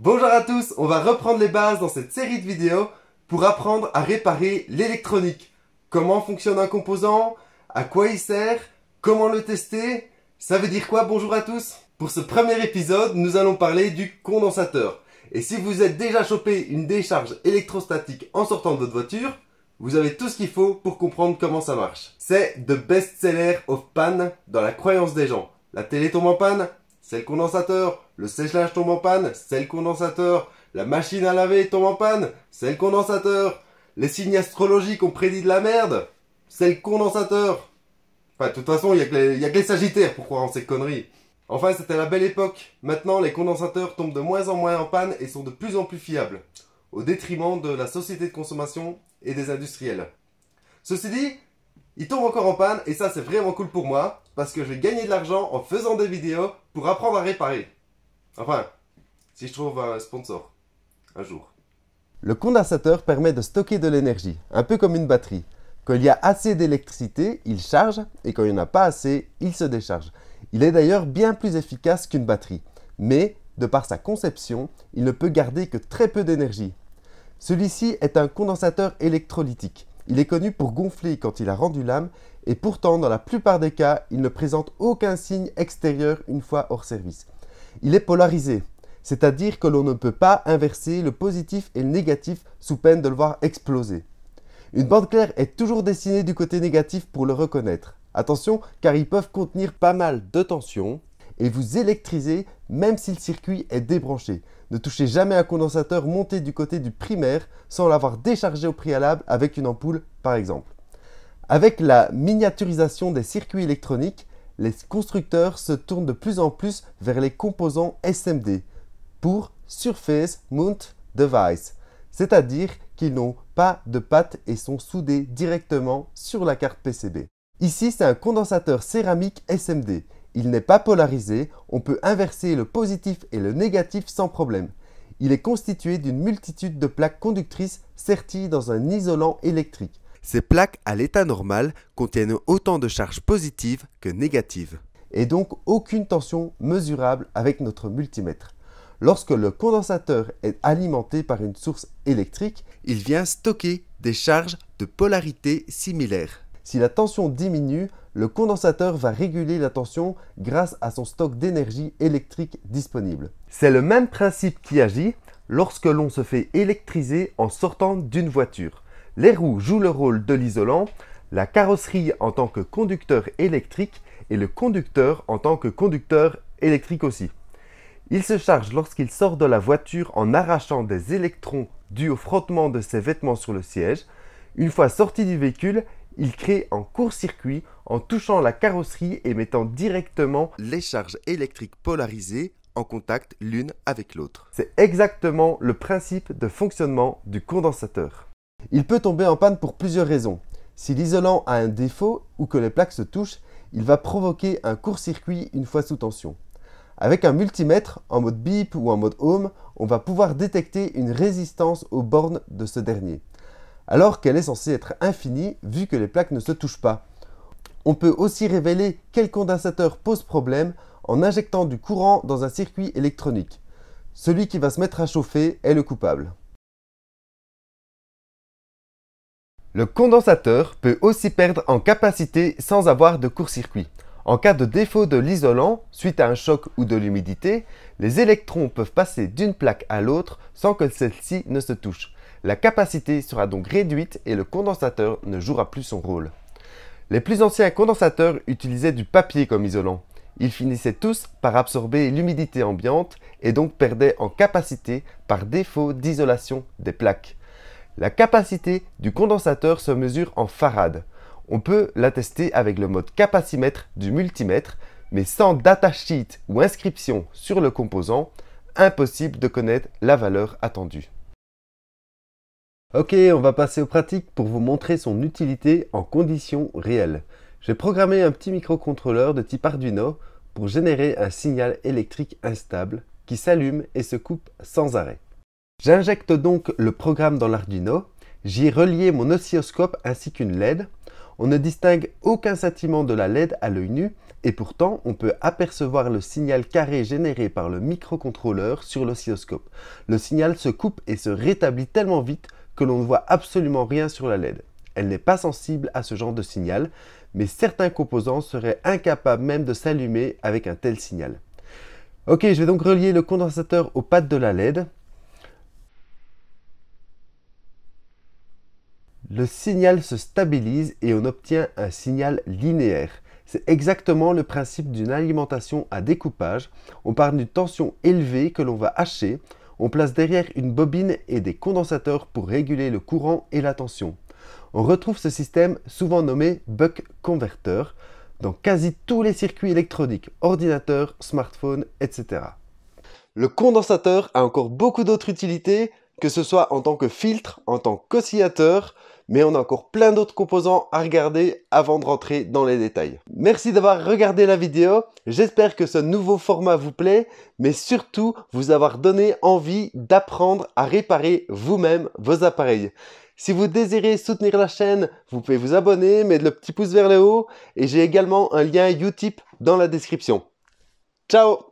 Bonjour à tous, on va reprendre les bases dans cette série de vidéos pour apprendre à réparer l'électronique. Comment fonctionne un composant, à quoi il sert, comment le tester, ça veut dire quoi? Bonjour à tous. Pour ce premier épisode, nous allons parler du condensateur. Et si vous êtes déjà chopé une décharge électrostatique en sortant de votre voiture, vous avez tout ce qu'il faut pour comprendre comment ça marche. C'est the best seller of panne dans la croyance des gens. La télé tombe en panne, c'est le condensateur. Le sèche-linge tombe en panne, c'est le condensateur. La machine à laver tombe en panne, c'est le condensateur. Les signes astrologiques ont prédit de la merde, c'est le condensateur. Enfin, de toute façon, il y a que les sagittaires pour croire en ces conneries. Enfin, c'était la belle époque. Maintenant, les condensateurs tombent de moins en moins en panne et sont de plus en plus fiables, au détriment de la société de consommation et des industriels. Ceci dit, ils tombent encore en panne et ça c'est vraiment cool pour moi, parce que je vais gagner de l'argent en faisant des vidéos pour apprendre à réparer. Enfin, si je trouve un sponsor, un jour. Le condensateur permet de stocker de l'énergie, un peu comme une batterie. Quand il y a assez d'électricité, il charge, et quand il n'y en a pas assez, il se décharge. Il est d'ailleurs bien plus efficace qu'une batterie, mais de par sa conception, il ne peut garder que très peu d'énergie. Celui-ci est un condensateur électrolytique. Il est connu pour gonfler quand il a rendu l'âme, et pourtant dans la plupart des cas, il ne présente aucun signe extérieur une fois hors service. Il est polarisé, c'est-à-dire que l'on ne peut pas inverser le positif et le négatif sous peine de le voir exploser. Une bande claire est toujours dessinée du côté négatif pour le reconnaître. Attention, car ils peuvent contenir pas mal de tension et vous électriser même si le circuit est débranché. Ne touchez jamais un condensateur monté du côté du primaire sans l'avoir déchargé au préalable avec une ampoule par exemple. Avec la miniaturisation des circuits électroniques, les constructeurs se tournent de plus en plus vers les composants SMD pour Surface Mount Device, c'est-à-dire qu'ils n'ont pas de pattes et sont soudés directement sur la carte PCB. Ici, c'est un condensateur céramique SMD. Il n'est pas polarisé, on peut inverser le positif et le négatif sans problème. Il est constitué d'une multitude de plaques conductrices serties dans un isolant électrique. Ces plaques à l'état normal contiennent autant de charges positives que négatives. Et donc aucune tension mesurable avec notre multimètre. Lorsque le condensateur est alimenté par une source électrique, il vient stocker des charges de polarité similaires. Si la tension diminue, le condensateur va réguler la tension grâce à son stock d'énergie électrique disponible. C'est le même principe qui agit lorsque l'on se fait électriser en sortant d'une voiture. Les roues jouent le rôle de l'isolant, la carrosserie en tant que conducteur électrique et le conducteur en tant que conducteur électrique aussi. Il se charge lorsqu'il sort de la voiture en arrachant des électrons dus au frottement de ses vêtements sur le siège. Une fois sorti du véhicule, il crée un court-circuit en touchant la carrosserie et mettant directement les charges électriques polarisées en contact l'une avec l'autre. C'est exactement le principe de fonctionnement du condensateur. Il peut tomber en panne pour plusieurs raisons. Si l'isolant a un défaut ou que les plaques se touchent, il va provoquer un court-circuit une fois sous tension. Avec un multimètre, en mode bip ou en mode home, on va pouvoir détecter une résistance aux bornes de ce dernier, alors qu'elle est censée être infinie vu que les plaques ne se touchent pas. On peut aussi révéler quel condensateur pose problème en injectant du courant dans un circuit électronique. Celui qui va se mettre à chauffer est le coupable. Le condensateur peut aussi perdre en capacité sans avoir de court-circuit. En cas de défaut de l'isolant, suite à un choc ou de l'humidité, les électrons peuvent passer d'une plaque à l'autre sans que celle-ci ne se touche. La capacité sera donc réduite et le condensateur ne jouera plus son rôle. Les plus anciens condensateurs utilisaient du papier comme isolant. Ils finissaient tous par absorber l'humidité ambiante et donc perdaient en capacité par défaut d'isolation des plaques. La capacité du condensateur se mesure en farad. On peut la tester avec le mode capacimètre du multimètre, mais sans datasheet ou inscription sur le composant, impossible de connaître la valeur attendue. Ok, on va passer aux pratiques pour vous montrer son utilité en conditions réelles. J'ai programmé un petit microcontrôleur de type Arduino pour générer un signal électrique instable qui s'allume et se coupe sans arrêt. J'injecte donc le programme dans l'Arduino, j'y ai relié mon oscilloscope ainsi qu'une LED. On ne distingue aucun scintillement de la LED à l'œil nu et pourtant on peut apercevoir le signal carré généré par le microcontrôleur sur l'oscilloscope. Le signal se coupe et se rétablit tellement vite que l'on ne voit absolument rien sur la LED. Elle n'est pas sensible à ce genre de signal, mais certains composants seraient incapables même de s'allumer avec un tel signal. Ok, je vais donc relier le condensateur aux pattes de la LED. Le signal se stabilise et on obtient un signal linéaire. C'est exactement le principe d'une alimentation à découpage. On part d'une tension élevée que l'on va hacher. On place derrière une bobine et des condensateurs pour réguler le courant et la tension. On retrouve ce système souvent nommé buck converter dans quasi tous les circuits électroniques, ordinateurs, smartphones, etc. Le condensateur a encore beaucoup d'autres utilités, que ce soit en tant que filtre, en tant qu'oscillateur, mais on a encore plein d'autres composants à regarder avant de rentrer dans les détails. Merci d'avoir regardé la vidéo, j'espère que ce nouveau format vous plaît, mais surtout vous avoir donné envie d'apprendre à réparer vous-même vos appareils. Si vous désirez soutenir la chaîne, vous pouvez vous abonner, mettre le petit pouce vers le haut et j'ai également un lien Utip dans la description. Ciao!